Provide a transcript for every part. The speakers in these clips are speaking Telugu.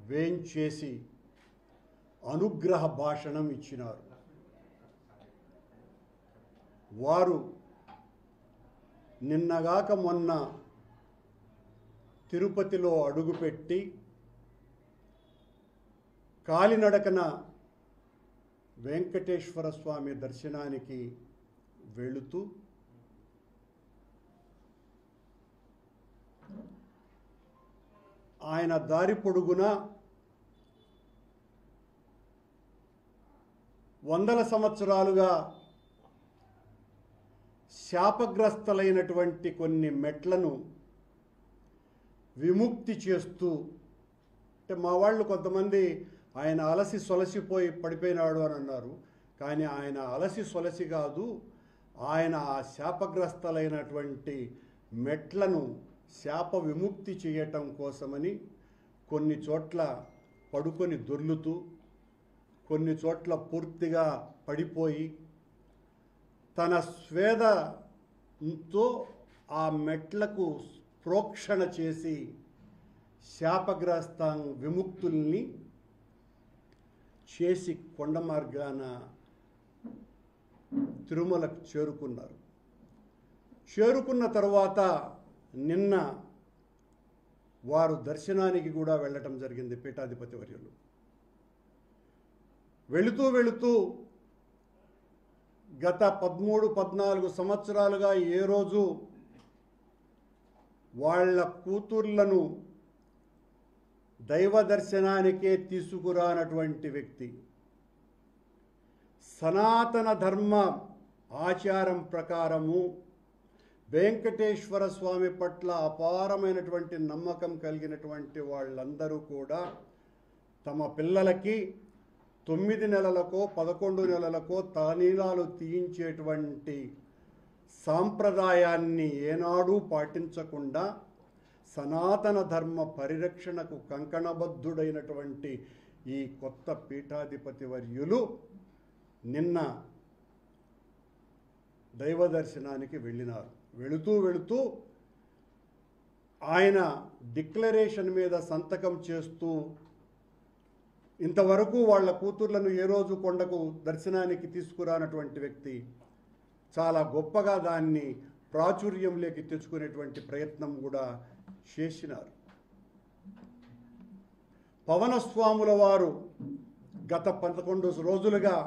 వేంచేసి అనుగ్రహ భాషణం ఇచ్చినారు. వారు నిన్నగాక మొన్న తిరుపతిలో అడుగుపెట్టి కాలినడకన వెంకటేశ్వర స్వామి దర్శనానికి వెళుతూ ఆయన దారి పొడుగున వందల సంవత్సరాలుగా శాపగ్రస్తలైనటువంటి కొన్ని మెట్లను విముక్తి చేస్తూ, అంటే మా వాళ్ళు కొంతమంది ఆయన అలసి సొలసిపోయి పడిపోయినాడు అని అన్నారు. కానీ ఆయన అలసి సొలసి కాదు, ఆయన ఆ శాపగ్రస్తలైనటువంటి మెట్లను శాప విముక్తి చేయటం కోసమని కొన్ని చోట్ల పడుకొని దొర్లుతూ, కొన్ని చోట్ల పూర్తిగా పడిపోయి తన స్వేదంతో ఆ మెట్లకు ప్రోక్షణ చేసి శాపగ్రస్త విముక్తుల్ని చేసి కొండ మార్గాన తిరుమలకు చేరుకున్నారు. చేరుకున్న తర్వాత నిన్న వారు దర్శనానికి కూడా వెళ్ళటం జరిగింది. పీఠాధిపతి వర్యులు వెళుతూ గత 13-14 సంవత్సరాలుగా ఏ రోజు వాళ్ళ కూతుర్లను దైవ దర్శనానికే తీసుకురానటువంటి వ్యక్తి, సనాతన ధర్మ ఆచారం ప్రకారము వెంకటేశ్వర స్వామి పట్ల అపారమైనటువంటి నమ్మకం కలిగినటువంటి వాళ్ళందరూ కూడా తమ పిల్లలకి 9 నెలలకో 11 నెలలకో తలనీలాలు తీయించేటువంటి సాంప్రదాయాన్ని ఏనాడూ పాటించకుండా సనాతన ధర్మ పరిరక్షణకు కంకణబద్ధుడైనటువంటి ఈ కొత్త పీఠాధిపతి వర్యులు నిన్న దైవ దర్శనానికి వెళ్ళినారు. వెళుతూ ఆయన డిక్లరేషన్ మీద సంతకం చేస్తూ, ఇంతవరకు వాళ్ళ కూతుర్లను ఏ రోజు కొండకు దర్శనానికి తీసుకురానటువంటి వ్యక్తి చాలా గొప్పగా దాన్ని ప్రాచుర్యంలోకి తెచ్చుకునేటువంటి ప్రయత్నం కూడా చేసినారు. పవనస్వాముల వారు గత 11 రోజులుగా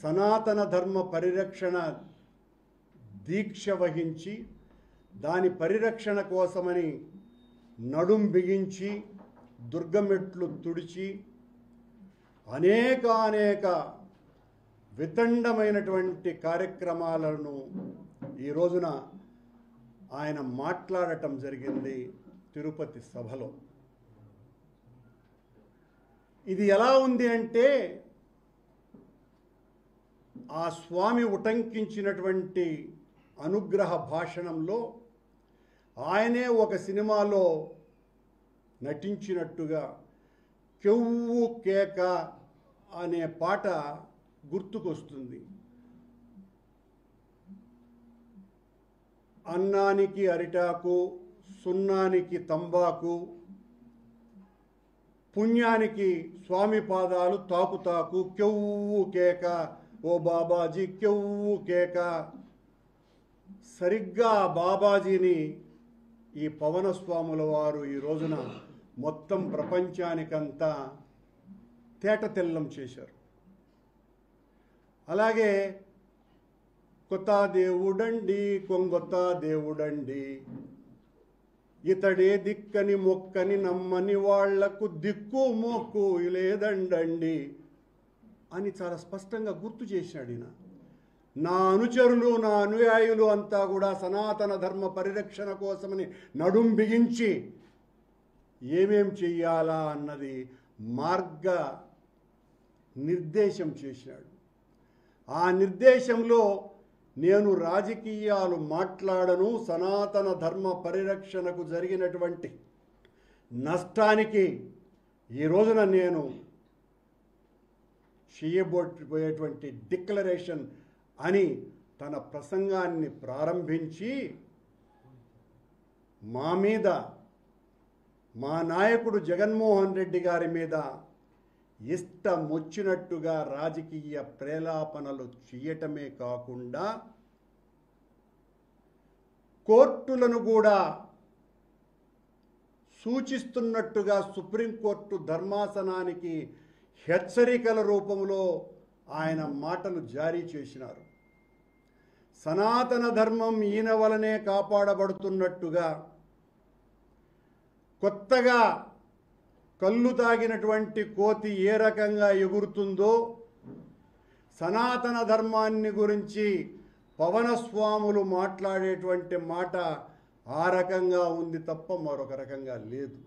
సనాతన ధర్మ పరిరక్షణ దీక్ష వహించి దాని పరిరక్షణ కోసమని నడుం బిగించి దుర్గమెట్లు తుడిచి అనేక వితండమైనటువంటి కార్యక్రమాలను ఈ రోజున ఆయన మాట్లాడటం జరిగింది తిరుపతి సభలో. ఇది ఎలా ఉంది అంటే, ఆ స్వామి ఉటంకించినటువంటి అనుగ్రహ భాషణంలో ఆయనే ఒక సినిమాలో నటించినట్టుగా కెవ్వు కేక అనే పాట గుర్తుకొస్తుంది. అన్నానికి అరిటాకు, సున్నానికి తంబాకు, పుణ్యానికి స్వామి పాదాలు తాకు కెవ్వు కేక, ఓ బాబాజీ కెవ్వు కేక. సరిగ్గా బాబాజీని ఈ పవనస్వాముల వారు ఈ రోజున మొత్తం ప్రపంచానికంతా తేటతెల్లం చేశారు. అలాగే కొత్త దేవుడండి, కొంగొత్త దేవుడండి, ఇతడే దిక్కని మొక్కని నమ్మని వాళ్లకు దిక్కు మొక్కు లేదండండి అని చాలా స్పష్టంగా గుర్తు చేశాడు ఈయన. నా అనుచరులు, నా అనుయాయులు అంతా కూడా సనాతన ధర్మ పరిరక్షణ కోసమని నడుం బిగించి ఏమేం చెయ్యాలా అన్నది మార్గ నిర్దేశం చేశాడు. ఆ నిర్దేశంలో నేను రాజకీయాలు మాట్లాడను, సనాతన ధర్మ పరిరక్షణకు జరిగినటువంటి నష్టానికి ఈ రోజున నేను చేయబోయేటువంటి డిక్లరేషన్ అని తన ప్రసంగాన్ని ప్రారంభించి మా మీద మా నాయకుడు జగన్మోహన్ రెడ్డి గారి మీద ఇష్టమొచ్చినట్టుగా రాజకీయ ప్రేలాపనలు చేయటమే కాకుండా కోర్టులను కూడా సూచిస్తున్నట్టుగా సుప్రీంకోర్టు ధర్మాసనానికి హెచ్చరికల రూపంలో ఆయన మాటలు జారీ చేసినారు. సనాతన ధర్మం ఈయన వలనే కాపాడబడుతున్నట్టుగా కొత్తగా కళ్ళు తాగినటువంటి కోతి ఏ రకంగా ఎగురుతుందో సనాతన ధర్మాన్ని గురించి పవనస్వాములు మాట్లాడేటువంటి మాట ఆ రకంగా ఉంది తప్ప మరొక రకంగా లేదు.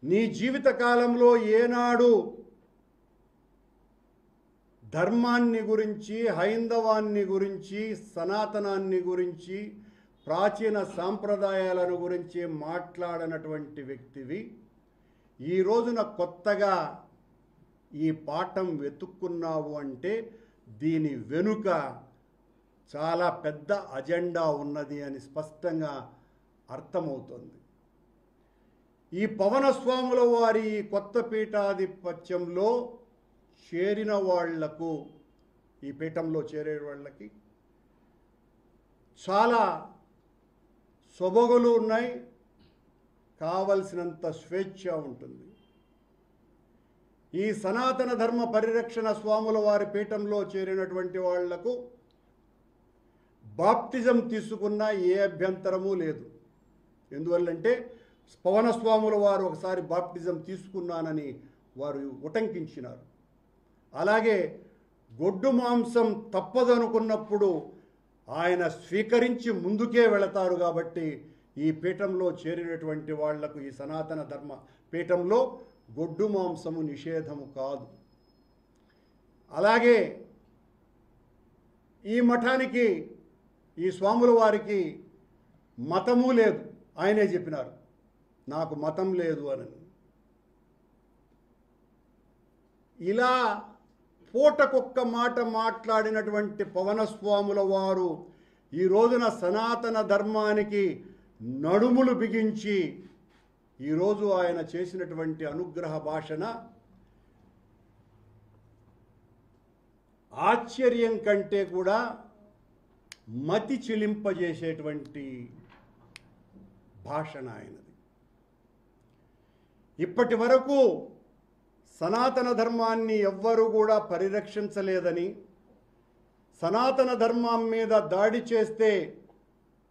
నీ జీవిత కాలంలో ఏనాడు ధర్మాన్ని గురించి, హైందవాన్ని గురించి, సనాతనాన్ని గురించి, ప్రాచీన సాంప్రదాయాలను గురించి మాట్లాడనటువంటి వ్యక్తివి ఈ రోజున కొత్తగా ఈ పాఠం వెతుక్కున్నావు అంటే దీని వెనుక చాలా పెద్ద అజెండా ఉన్నది అని స్పష్టంగా అర్థమవుతుంది. ఈ పవనస్వాముల వారి ఈ కొత్త పీఠాధిపత్యంలో చేరిన వాళ్లకు, ఈ పీఠంలో చేరే వాళ్ళకి చాలా సొబగులు ఉన్నాయి, కావలసినంత స్వేచ్ఛ ఉంటుంది. ఈ సనాతన ధర్మ పరిరక్షణ స్వాముల వారి పీఠంలో చేరినటువంటి వాళ్లకు బాప్టిజం తీసుకున్న ఏ అభ్యంతరము లేదు. ఎందువల్లంటే పవనస్వాముల వారు ఒకసారి బాప్టిజం తీసుకున్నానని వారు ఉటంకించినారు. అలాగే గొడ్డు మాంసం తప్పదనుకున్నప్పుడు ఆయన స్వీకరించి ముందుకే వెళతారు. కాబట్టి ఈ పీఠంలో చేరినటువంటి వాళ్లకు, ఈ సనాతన ధర్మ పీఠంలో గొడ్డు మాంసము నిషేధము కాదు. అలాగే ఈ మఠానికి, ఈ స్వాముల వారికి మతము లేదు. ఆయనే చెప్పినారు, నాకు మతం లేదు అని. ఇలా పూటకొక్క మాట మాట్లాడినటువంటి పవనస్వాముల వారు ఈ రోజున సనాతన ధర్మానికి నడుములు బిగించి ఈరోజు ఆయన చేసినటువంటి అనుగ్రహ భాషణ ఆశ్చర్యం కంటే కూడా మతి చెలింపజేసేటువంటి భాషణ ఆయనది. ఇప్పటి వరకు సనాతన ధర్మాన్ని ఎవ్వరూ కూడా పరిరక్షించలేదని, సనాతన ధర్మం మీద దాడి చేస్తే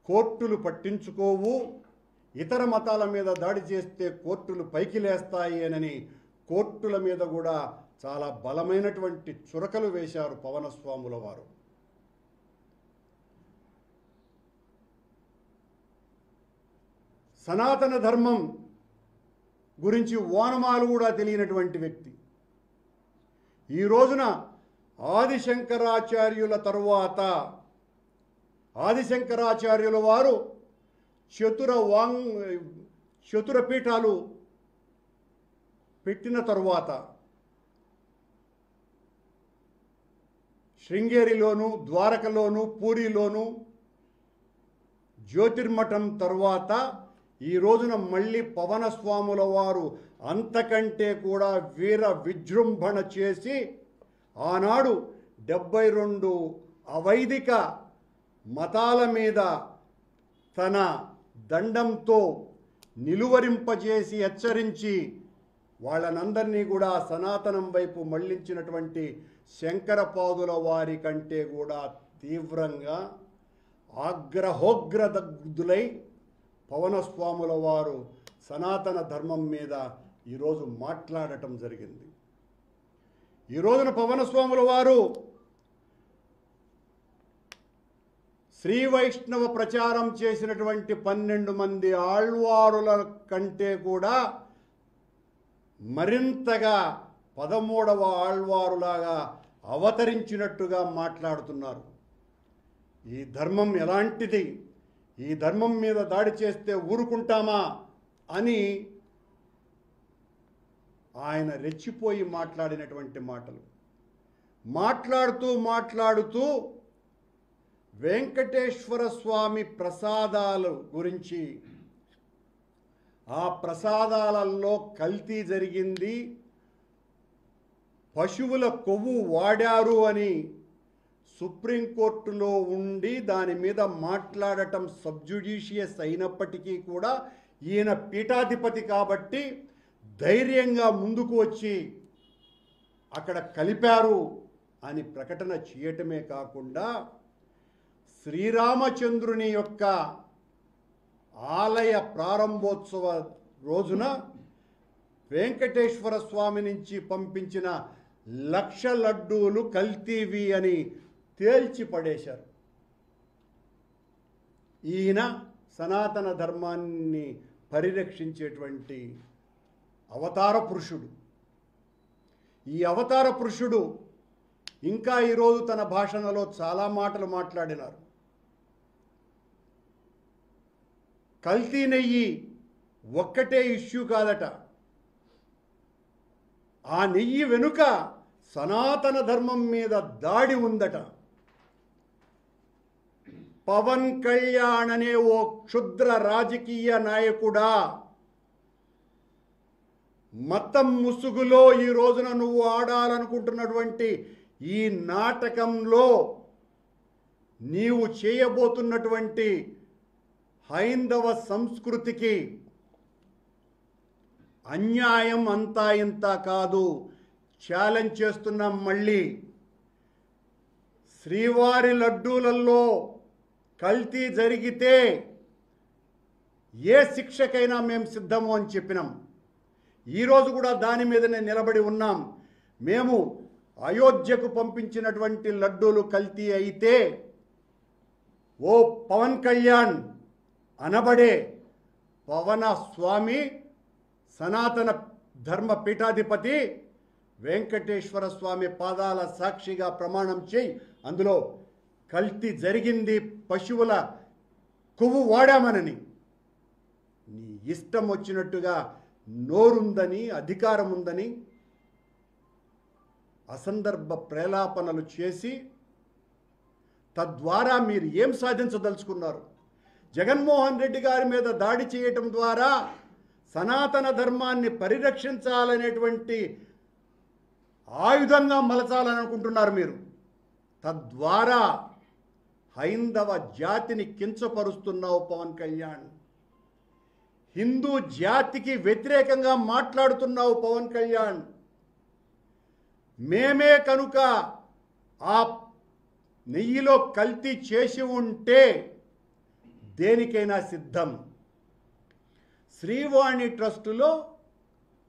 కోర్టులు పట్టించుకోవు, ఇతర మతాల మీద దాడి చేస్తే కోర్టులు పైకి లేస్తాయి అని కోర్టుల మీద కూడా చాలా బలమైనటువంటి చురకలు వేశారు పవనస్వాముల వారు. సనాతన ధర్మం గురించి ఓనమాలు కూడా తెలియనటువంటి వ్యక్తి ఈ రోజున ఆదిశంకరాచార్యుల తరువాత, ఆదిశంకరాచార్యుల వారు చతుర పీఠాలు పెట్టిన తరువాత శృంగేరిలోను, ద్వారకలోను, పూరిలోను జ్యోతిర్మఠం తరువాత ఈ రోజున మళ్ళీ పవనస్వాముల వారు అంతకంటే కూడా వీర విజృంభణ చేసి ఆనాడు 72 అవైదిక మతాల మీద తన దండంతో నిలువరింపజేసి హెచ్చరించి వాళ్ళనందరినీ కూడా సనాతనం వైపు మళ్లించినటువంటి శంకరపాదుల వారి కంటే కూడా తీవ్రంగా ఆగ్రహోగ్రదగ్ధులై పవనస్వాముల వారు సనాతన ధర్మం మీద ఈరోజు మాట్లాడటం జరిగింది. ఈ రోజున పవనస్వాముల వారు శ్రీ వైష్ణవ ప్రచారం చేసినటువంటి 12 మంది ఆళ్వారుల కంటే కూడా మరింతగా 13వ ఆళ్వారులాగా అవతరించినట్టుగా మాట్లాడుతున్నారు. ఈ ధర్మం ఎలాంటిది, ఈ ధర్మం మీద దాడి చేస్తే ఊరుకుంటామా అని ఆయన రెచ్చిపోయి మాట్లాడినటువంటి మాటలు. మాట్లాడుతూ వెంకటేశ్వర స్వామి ప్రసాదాల గురించి ఆ ప్రసాదాలలో కల్తీ జరిగింది, పశువుల కొవ్వు వాడారు అని సుప్రీంకోర్టులో ఉండి దాని మీద మాట్లాడటం సబ్జుడిషియస్ అయినప్పటికీ కూడా ఈయన పీఠాధిపతి కాబట్టి ధైర్యంగా ముందుకు వచ్చి అక్కడ కలిపారు అని ప్రకటన చేయటమే కాకుండా శ్రీరామచంద్రుని యొక్క ఆలయ ప్రారంభోత్సవ రోజున వెంకటేశ్వర స్వామి నుంచి పంపించిన 1,00,000 లడ్డూలు కల్తీవి అని తేల్చి పడేశారు. ఈయన సనాతన ధర్మాన్ని పరిరక్షించేటువంటి అవతార పురుషుడు. ఈ అవతార పురుషుడు ఇంకా ఈరోజు తన భాషణలో చాలా మాటలు మాట్లాడినారు. కల్తీ నెయ్యి ఒక్కటే ఇష్యూ కాదట, ఆ నెయ్యి వెనుక సనాతన ధర్మం మీద దాడి ఉందట. పవన్ కళ్యాణ్ అనే ఓ క్షుద్ర రాజకీయ నాయకుడా, మతం ముసుగులో ఈ రోజున నువ్వు ఆడాలనుకుంటున్నటువంటి ఈ నాటకంలో నీవు చేయబోతున్నటువంటి హైందవ సంస్కృతికి అన్యాయం అంతా ఇంత కాదు. ఛాలెంజ్ చేస్తున్నాం. మళ్ళీ శ్రీవారి లడ్డూలలో కల్తీ జరిగితే ఏ శిక్షకైనా మేము సిద్ధము అని చెప్పినాం. ఈరోజు కూడా దాని మీదనే నిలబడి ఉన్నాం. మేము అయోధ్యకు పంపించినటువంటి లడ్డూలు కల్తీ అయితే ఓ పవన్ కళ్యాణ్ అనబడే పవన స్వామి సనాతన ధర్మ పీఠాధిపతి వెంకటేశ్వర స్వామి పాదాల సాక్షిగా ప్రమాణం చేయి, అందులో కల్తీ జరిగింది, పశువుల కొవ్వు వాడామనని. నీ ఇష్టం వచ్చినట్టుగా నోరుందని, అధికారం ఉందని అసందర్భ ప్రేలాపనలు చేసి తద్వారా మీరు ఏం సాధించదలుచుకున్నారు? జగన్మోహన్ రెడ్డి గారి మీద దాడి చేయటం ద్వారా సనాతన ధర్మాన్ని పరిరక్షించాలనేటువంటి ఆయుధంగా మలచాలనుకుంటున్నారు మీరు. తద్వారా హైందవ జాతిని కించపరుస్తున్నావు పవన్ కళ్యాణ్. హిందూ జాతికి వ్యతిరేకంగా మాట్లాడుతున్నావు పవన్ కళ్యాణ్. మేమే కనుక ఆ నెయ్యిలో కల్తీ చేసి ఉంటే దేనికైనా సిద్ధం. శ్రీవాణి ట్రస్టులో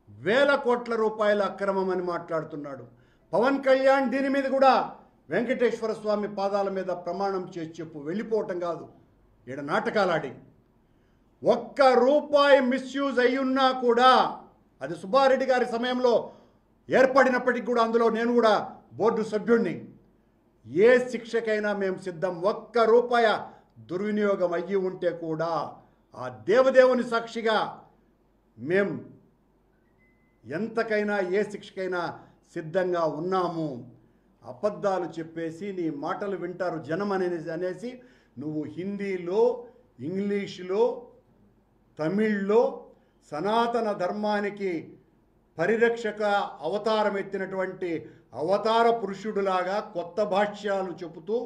1,000 కోట్ల రూపాయల అక్రమం అని మాట్లాడుతున్నాడు పవన్ కళ్యాణ్. దీని మీద కూడా వెంకటేశ్వర స్వామి పాదాల మీద ప్రమాణం చేసి చెప్పు, వెళ్ళిపోవటం కాదు ఈడ నాటకాలాడి. 1 రూపాయి మిస్యూజ్ అయ్యున్నా కూడా, అది సుబ్బారెడ్డి గారి సమయంలో ఏర్పడినప్పటికీ కూడా అందులో నేను కూడా బోర్డు సభ్యుడిని, ఏ శిక్షకైనా మేము సిద్ధం. 1 రూపాయి దుర్వినియోగం అయ్యి ఉంటే కూడా ఆ దేవదేవుని సాక్షిగా మేం ఎంతకైనా ఏ శిక్షకైనా సిద్ధంగా ఉన్నాము. అబద్ధాలు చెప్పేసి నీ మాటలు వింటారు జనం అనేసి నువ్వు హిందీలో, ఇంగ్లీషులో, తమిళ్లో సనాతన ధర్మానికి పరిరక్షక అవతారం ఎత్తినటువంటి అవతార పురుషుడులాగా కొత్త భాష్యాలు చెబుతూ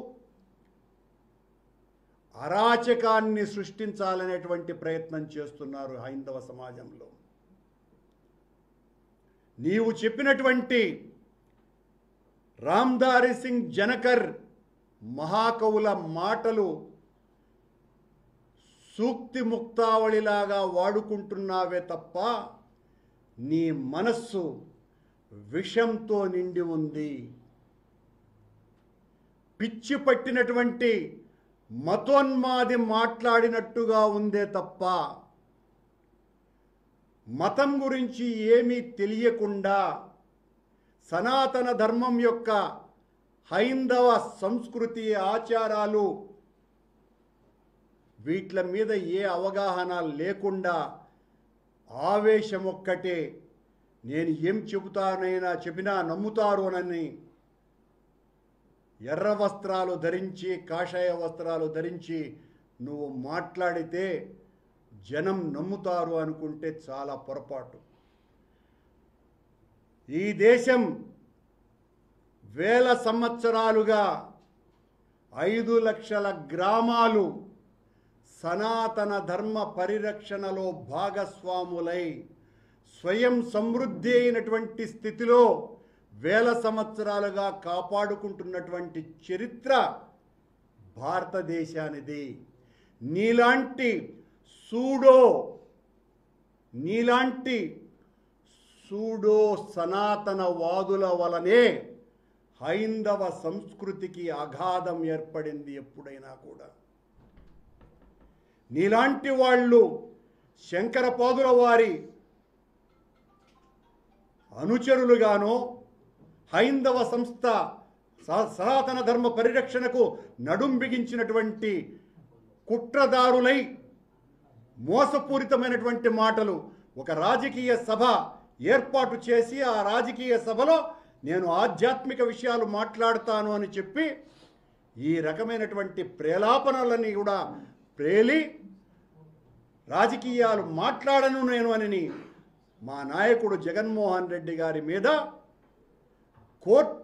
అరాచకాన్ని సృష్టించాలనేటువంటి ప్రయత్నం చేస్తున్నారు హైందవ సమాజంలో. నీవు చెప్పినటువంటి రామ్ధారి సింగ్ జనకర్ మహాకవుల మాటలు సూక్తి ముక్తావళిలాగా వాడుకుంటున్నావే తప్ప నీ మనస్సు విషంతో నిండి ఉంది. పిచ్చి పట్టినటువంటి మతోన్మాది మాట్లాడినట్టుగా ఉందే తప్ప మతం గురించి ఏమీ తెలియకుండా సనాతన ధర్మం యొక్క హైందవ సంస్కృతి ఆచారాలు వీట్ల మీద ఏ అవగాహన లేకుండా ఆవేశం ఒక్కటే, నేను ఏం చెప్పినా నమ్ముతారు అని ఎర్ర వస్త్రాలు ధరించి, కాషాయ వస్త్రాలు ధరించి నువ్వు మాట్లాడితే జనం నమ్ముతారు అనుకుంటే చాలా పొరపాటు. ఈ దేశం వేల సంవత్సరాలుగా 5 లక్షల గ్రామాలు సనాతన ధర్మ పరిరక్షణలో భాగస్వాములై స్వయం సమృద్ధి అయినటువంటి స్థితిలో వేల సంవత్సరాలుగా కాపాడుకుంటున్నటువంటి చరిత్ర భారతదేశానిది. నీలాంటి సూడో సనాతనవాదుల వలనే హైందవ సంస్కృతికి అగాధం ఏర్పడింది. ఎప్పుడైనా కూడా నీలాంటి వాళ్ళు శంకరపాదుల వారి అనుచరులుగానో హైందవ సంస్థ సనాతన ధర్మ పరిరక్షణకు నడుం బిగించినటువంటి కుట్రదారులై మోసపూరితమైనటువంటి మాటలు ఒక రాజకీయ సభ ఏర్పాటు చేసి ఆ రాజకీయ సభలో నేను ఆధ్యాత్మిక విషయాలు మాట్లాడతాను అని చెప్పి ఈ రకమైనటువంటి ప్రేలాపనలని కూడా ప్రేలి రాజకీయాలు మాట్లాడను నేను అని మా నాయకుడు జగన్మోహన్ రెడ్డి గారి మీద కోర్టు